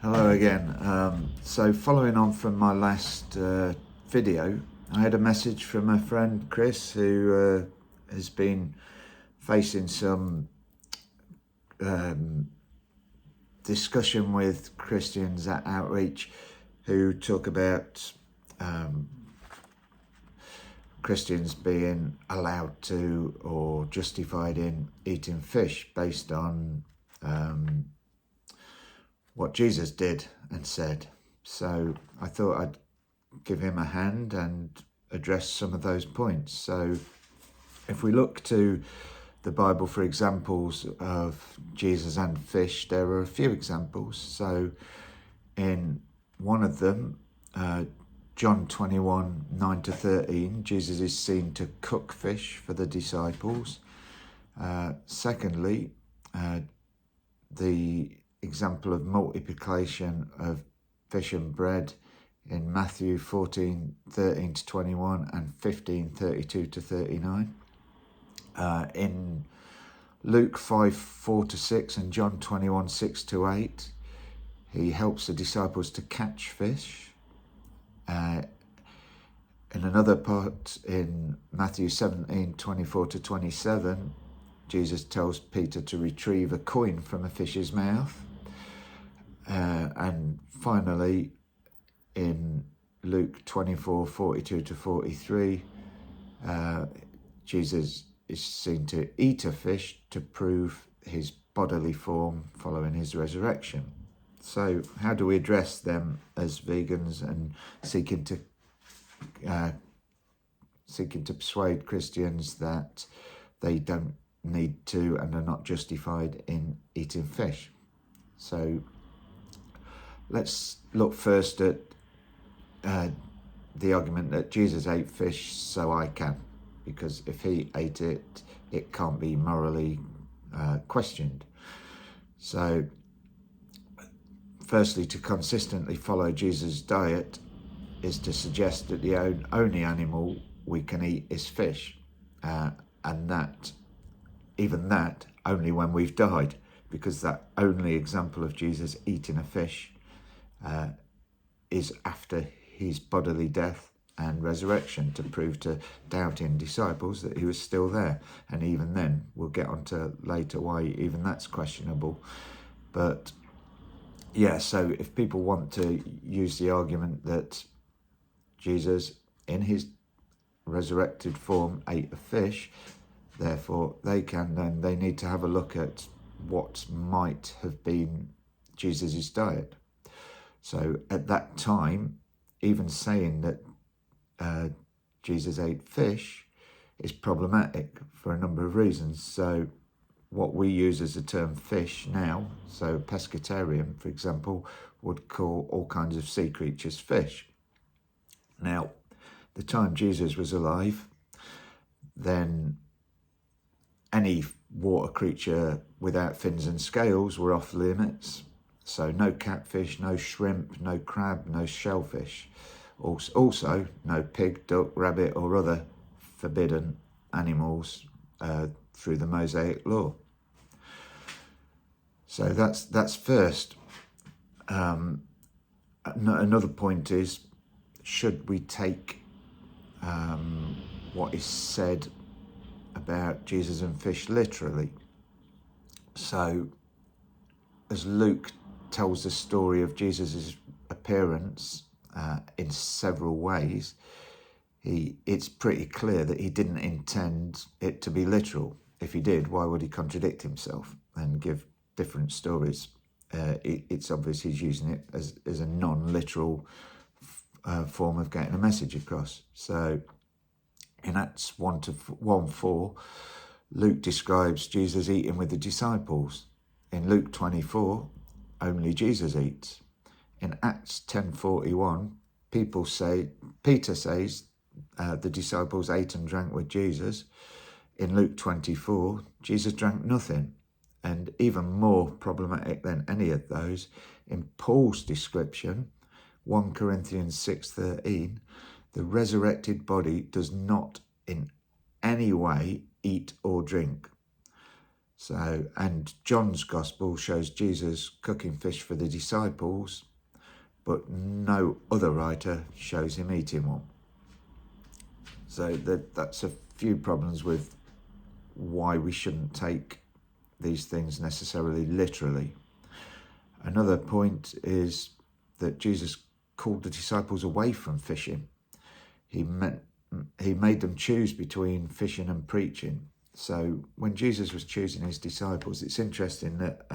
Hello again. So following on from my last video, I had a message from a friend, Chris, who has been facing some discussion with Christians at Outreach who talk about Christians being allowed to or justified in eating fish based on what Jesus did and said. So I thought I'd give him a hand and address some of those points. So if we look to the Bible for examples of Jesus and fish, there are a few examples. So in one of them, John 21, 9-13, Jesus is seen to cook fish for the disciples. Secondly, the example of multiplication of fish and bread in Matthew 14, 13-21 and 15, 32-39. In Luke 5, 4-6 and John 21, 6-8, he helps the disciples to catch fish. In another part in Matthew 17, 24-27, Jesus tells Peter to retrieve a coin from a fish's mouth. And finally, in Luke 24, 42-43, Jesus is seen to eat a fish to prove his bodily form following his resurrection. So how do we address them as vegans and seeking to persuade Christians that they don't need to and are not justified in eating fish? So let's look first at the argument that Jesus ate fish, so I can, because if he ate it, it can't be morally questioned. So firstly, to consistently follow Jesus' diet is to suggest that the only animal we can eat is fish, and that, even that, only when we've died, because that only example of Jesus eating a fish is after his bodily death and resurrection, to prove to doubting disciples that he was still there. And even then, we'll get onto later why even that's questionable. But yeah, so if people want to use the argument that Jesus in his resurrected form ate a fish, therefore they can, then they need to have a look at what might have been Jesus's diet. So at that time, even saying that Jesus ate fish is problematic for a number of reasons. So what we use as the term fish now, so pescatarian, for example, would call all kinds of sea creatures fish. Now, the time Jesus was alive, then any water creature without fins and scales were off limits. So no catfish, no shrimp, no crab, no shellfish. Also, no pig, duck, rabbit or other forbidden animals through the Mosaic law. So that's first. Another point is, should we take what is said about Jesus and fish literally? So as Luke tells the story of Jesus' appearance in several ways, it's pretty clear that he didn't intend it to be literal. If he did, why would he contradict himself and give different stories? It's obvious he's using it as a non-literal form of getting a message across. So in Acts 1-4, Luke describes Jesus eating with the disciples. In Luke 24, only Jesus eats. In Acts 10:41, Peter says the disciples ate and drank with Jesus. In Luke 24, Jesus drank nothing. And even more problematic than any of those, in Paul's description, 1 Corinthians 6:13, the resurrected body does not in any way eat or drink. So, and John's gospel shows Jesus cooking fish for the disciples, but no other writer shows him eating one. So that's a few problems with why we shouldn't take these things necessarily literally. Another point is that Jesus called the disciples away from fishing. He made them choose between fishing and preaching. So when Jesus was choosing his disciples, it's interesting that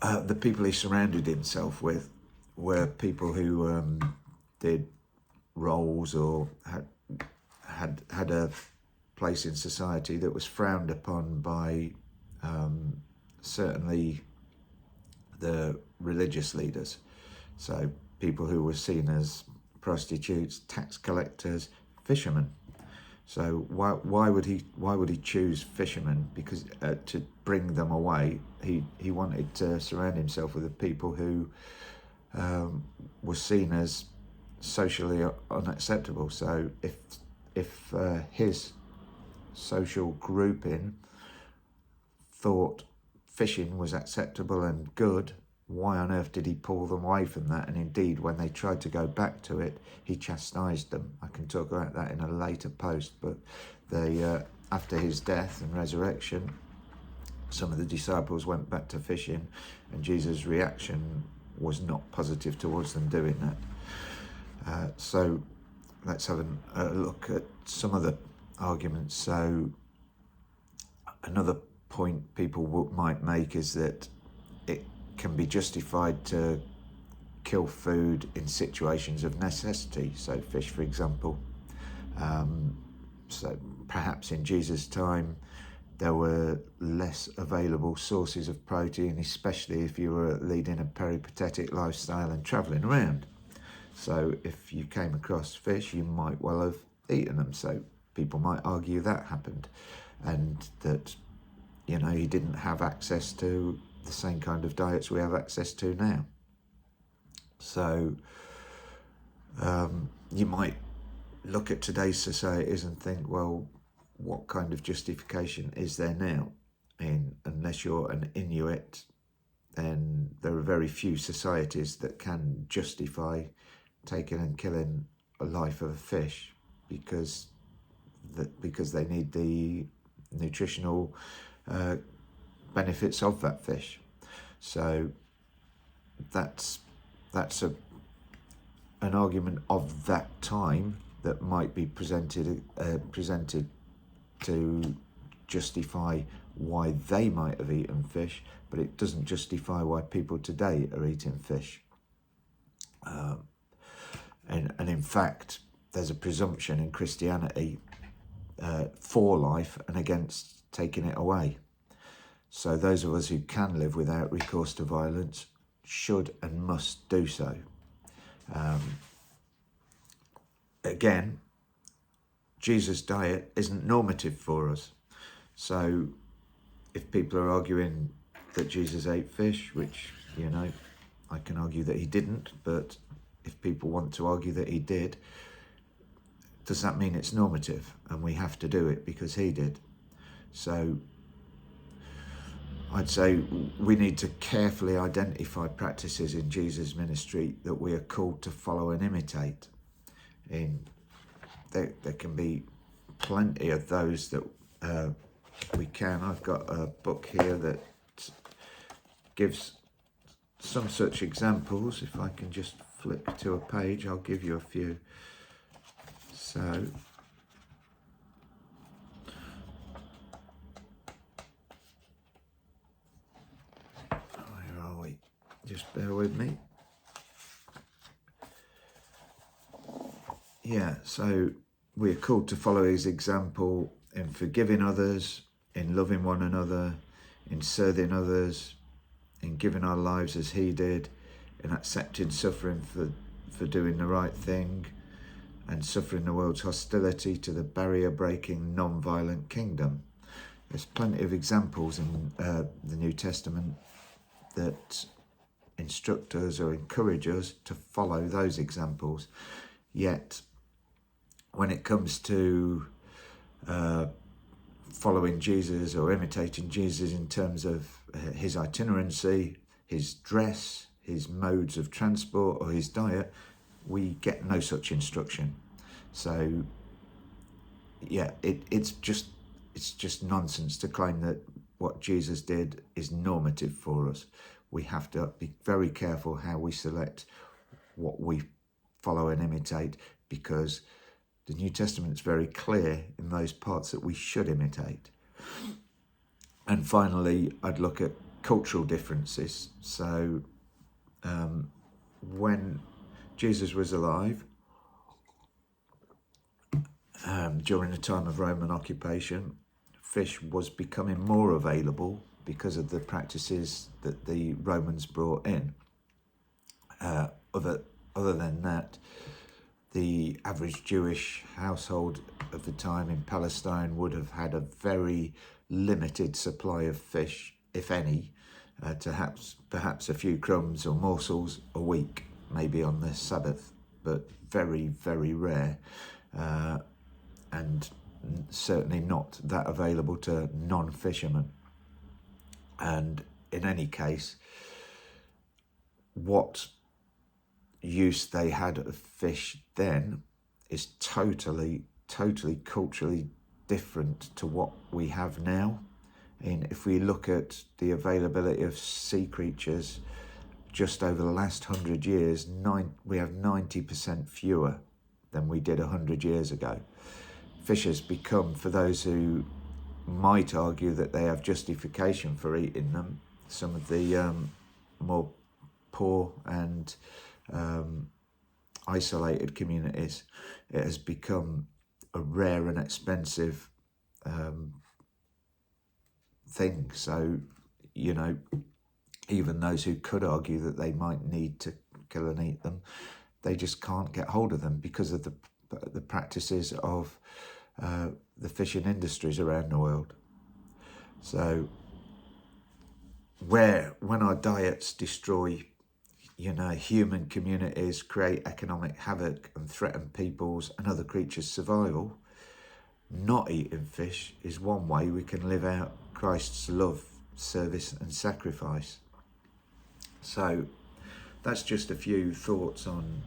the people he surrounded himself with were people who did roles or had a place in society that was frowned upon by certainly the religious leaders. So people who were seen as prostitutes, tax collectors, fishermen. So why would he choose fishermen? Because to bring them away, he wanted to surround himself with the people who were seen as socially unacceptable. So if his social grouping thought fishing was acceptable and good, why on earth did he pull them away from that? And indeed, when they tried to go back to it, he chastised them. I can talk about that in a later post, but they after his death and resurrection, some of the disciples went back to fishing, and Jesus' reaction was not positive towards them doing that. So let's have a look at some of the arguments. So another point people might make is that it can be justified to kill food in situations of necessity. So fish, for example. So perhaps in Jesus' time there were less available sources of protein, especially if you were leading a peripatetic lifestyle and travelling around. So if you came across fish, you might well have eaten them. So people might argue that happened, and that, you know, he didn't have access to the same kind of diets we have access to now. So you might look at today's societies and think, well, what kind of justification is there now? Unless you're an Inuit, then there are very few societies that can justify taking and killing a life of a fish because they need the nutritional benefits of that fish. So that's an argument of that time that might be presented to justify why they might have eaten fish, but it doesn't justify why people today are eating fish. And in fact, there's a presumption in Christianity for life and against taking it away. So those of us who can live without recourse to violence should and must do so. Again, Jesus' diet isn't normative for us. So if people are arguing that Jesus ate fish, which, you know, I can argue that he didn't, but if people want to argue that he did, does that mean it's normative and we have to do it because he did? So I'd say we need to carefully identify practices in Jesus' ministry that we are called to follow and imitate. There can be plenty of those that we can. I've got a book here that gives some such examples. If I can just flip to a page, I'll give you a few. So where are we? Just bear with me. Yeah, so we're called to follow his example in forgiving others, in loving one another, in serving others, in giving our lives as he did, in accepting suffering for doing the right thing, and suffering the world's hostility to the barrier-breaking, non-violent kingdom. There's plenty of examples in the New Testament that instruct us or encourage us to follow those examples. Yet, when it comes to following Jesus or imitating Jesus in terms of his itinerancy, his dress, his modes of transport, or his diet, we get no such instruction. So yeah, it's just nonsense to claim that what Jesus did is normative for us. We have to be very careful how we select what we follow and imitate, because the New Testament's very clear in those parts that we should imitate. And finally, I'd look at cultural differences. So when Jesus was alive, during the time of Roman occupation, fish was becoming more available because of the practices that the Romans brought in. Other than that, the average Jewish household of the time in Palestine would have had a very limited supply of fish, if any, perhaps a few crumbs or morsels a week, maybe on the Sabbath, but very, very rare, and certainly not that available to non-fishermen. And in any case, what use they had of fish then is totally culturally different to what we have now. And if we look at the availability of sea creatures just over the last 100 years, we have 90% fewer than we did 100 years ago. Fish has become, for those who might argue that they have justification for eating them, some of the more poor and isolated communities, it has become a rare and expensive thing. So, you know, even those who could argue that they might need to kill and eat them, they just can't get hold of them because of the practices of the fishing industries around the world. So when our diets destroy, you know, human communities, create economic havoc and threaten people's and other creatures' survival, not eating fish is one way we can live out Christ's love, service and sacrifice. So that's just a few thoughts on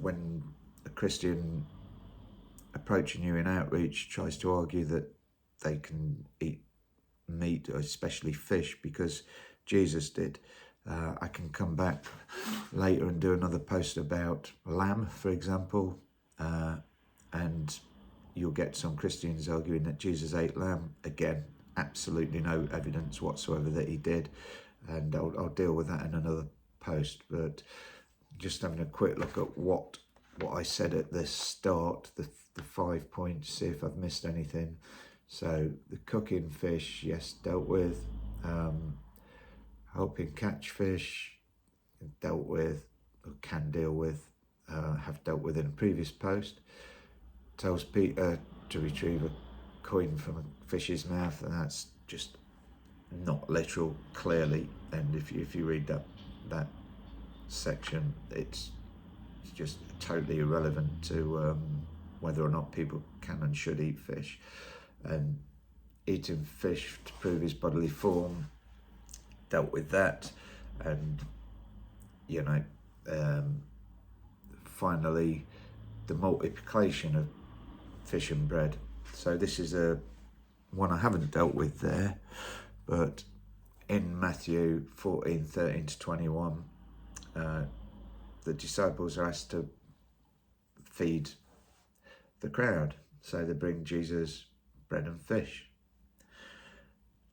when a Christian approaching you in outreach tries to argue that they can eat meat, or especially fish, because Jesus did. I can come back later and do another post about lamb, for example, and you'll get some Christians arguing that Jesus ate lamb. Again, absolutely no evidence whatsoever that he did, and I'll deal with that in another post. But just having a quick look at what I said at the start, the 5 points, see if I've missed anything. So the cooking fish, yes, dealt with. Helping catch fish, dealt with, or can deal with, have dealt with in a previous post. Tells Peter to retrieve a coin from a fish's mouth, and that's just not literal, clearly. And if you read that section, it's just totally irrelevant to whether or not people can and should eat fish. And eating fish to prove his bodily form, dealt with that. And you know, finally the multiplication of fish and bread. So this is one I haven't dealt with there, but in Matthew 14:13-21, the disciples are asked to feed the crowd. So they bring Jesus bread and fish.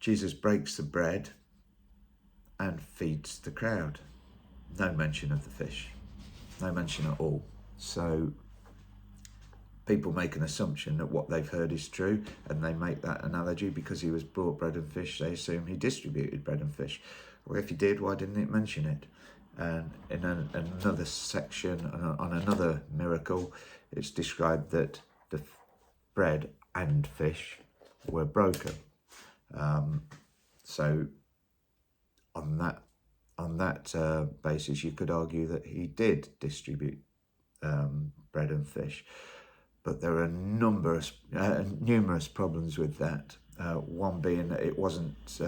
Jesus breaks the bread and feeds the crowd. No mention of the fish, no mention at all. So people make an assumption that what they've heard is true, and they make that analogy because he was brought bread and fish, they assume he distributed bread and fish. Well, if he did, why didn't it mention it? And in another section, on another miracle, it's described that the bread and fish were broken. So on that basis, you could argue that he did distribute bread and fish. but there are numerous problems with that. One being that it wasn't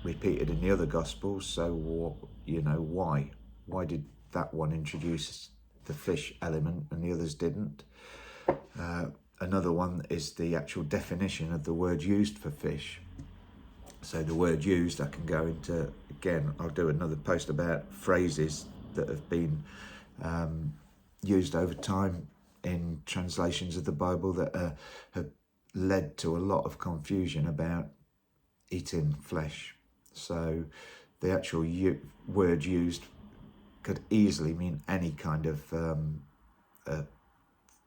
repeated in the other Gospels, so why? Why did that one introduce the fish element and the others didn't? Another one is the actual definition of the word used for fish. So the word used, I can go into, again, I'll do another post about phrases that have been used over time in translations of the Bible that have led to a lot of confusion about eating flesh. So the actual word used could easily mean any kind of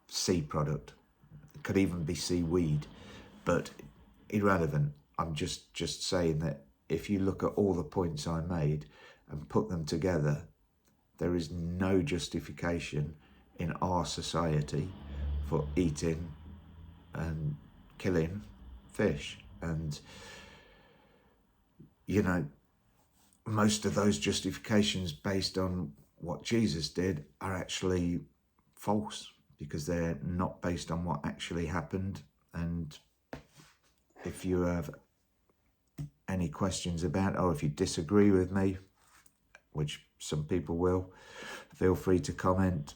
sea product. It could even be seaweed, but irrelevant. I'm just saying that if you look at all the points I made and put them together, there is no justification in our society for eating and killing fish. And, most of those justifications based on what Jesus did are actually false, because they're not based on what actually happened. And if you have any questions about, or if you disagree with me, which some people will, feel free to comment,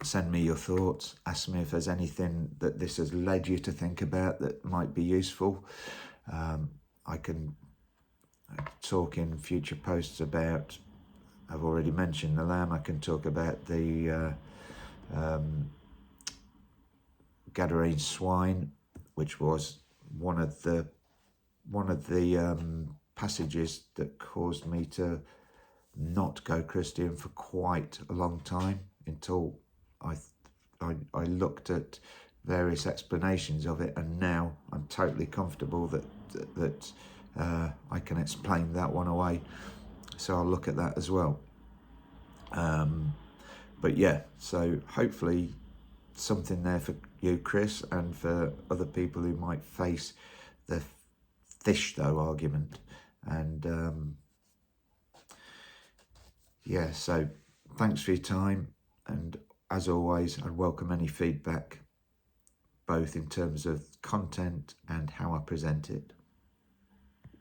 send me your thoughts, ask me if there's anything that this has led you to think about that might be useful. I can talk in future posts about, I've already mentioned the lamb, I can talk about the Gadarene swine, which was one of the passages that caused me to not go Christian for quite a long time, until I looked at various explanations of it, and now I'm totally comfortable that I can explain that one away. So I'll look at that as well. But yeah, so hopefully something there for you, Chris, and for other people who might face the fish though argument. And yeah, so thanks for your time, and as always, I'd welcome any feedback, both in terms of content and how I present it.